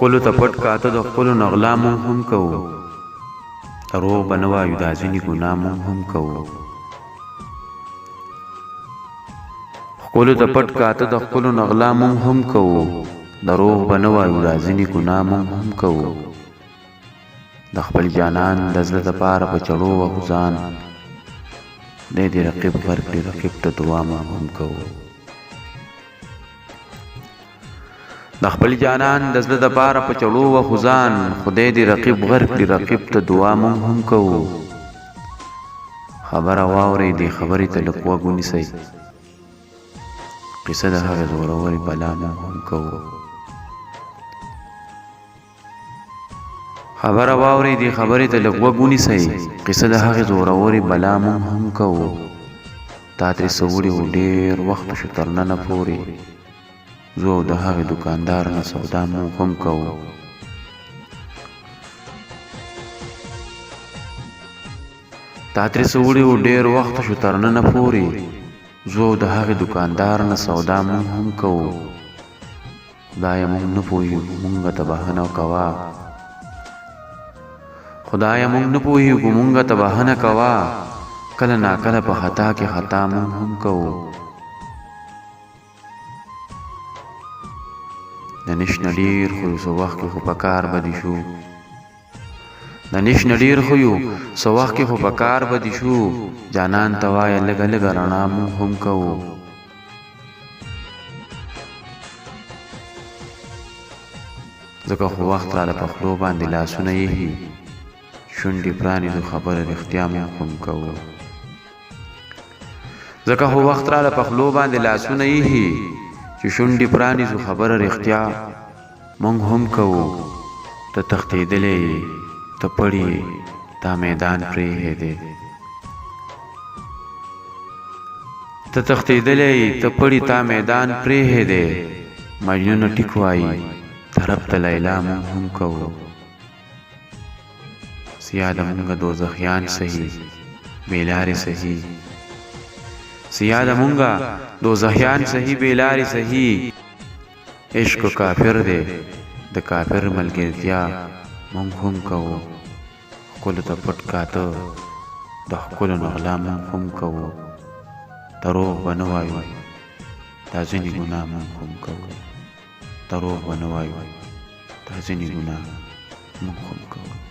ښکلو ته پټ کاته د ښکلو نغلا مونږ هم کوو، دروغ به نه وایو دا ځینې ګناه مونږ هم کوو. ښکلو ته پټ کاته د ښکلو نغلا مونږ هم کوو، دروغ به نه وایو دا ځینې ګناه مونږ هم کوو. د خپل جانان د زړه دپاره په چړو وهو ځان، دی دې رقیب غر کړي رقیب ته دعا مونږ هم کوو. د خپل جانان د زړه دپاره په چړو وهو ځان، خدای دې رقیب غر کړي رقیب ته دعا مونږ هم کوو. خبره واورئ دې خبرې ته لږ غوږ ونیسئ، قصه د هغې زورورې بلا مونږ هم کوو. خبره واورئ دې خبرې ته لږ غوږ ونیسئ، قصه د هغې زورورې بلا مونږ هم کوو. تا ترې څه وړي و ډېر وخت شو تر ننه پورې، زه او د هغې دوکاندار نه سودا مونږ هم کوو. تا ترې څه وړي و ډېر وخت شو تر ننه پورې، زه او د هغې دوکاندار نه سودا مونږ هم کوو. خدایه مونږ نه پوهېږو مونږه ته بښنه کوه، خدایه مونږ نه پوهېږو مونږه ته بښنه کوه، کله ناکله په خطا کې خطا مونږ هم کوو. د نش نه ډېر خو یو څه وخت کې خو په کار به دې شو، د نش نه ډېر خو یو څه وخت کې خو په کار به دې شو، جانان ته وایه لږه لږه رڼا مونږ هم کوو. ځکه خو وخت راله په خولو باندې لاسونه یهي، شونډې پرانیزو خبره رښتیا مونږ هم کوو. ځکه خو وخت راله په خولو باندې لاسونه یهي، چې شونډې پرانیزو خبره رښتیا مونږ هم کوو. ته تښتېدلی یې ته پړی یې تا میدان پرېښی دی، ته تښتېدلی یې ته پړی تا میدان پرېښی دی، مجنونه ټیک وایي طرف ته لیلا مونږ هم کوو. سیا د مونږه دوزخیان سهي بېلارې سهي، سیا د مونږه دوزخیان سهي بېلارې سهي، عشق کافر دی د کافر ملګرتیا مونږ هم کوو. ښکلو ته پټ کاته د ښکلو نغلا مونږ هم کوو، دروغ به نه وایو دا ځینې ګناه مونږ هم کوو، دروغ به نه وایو دا ځینې ګناه مونږ هم کوو.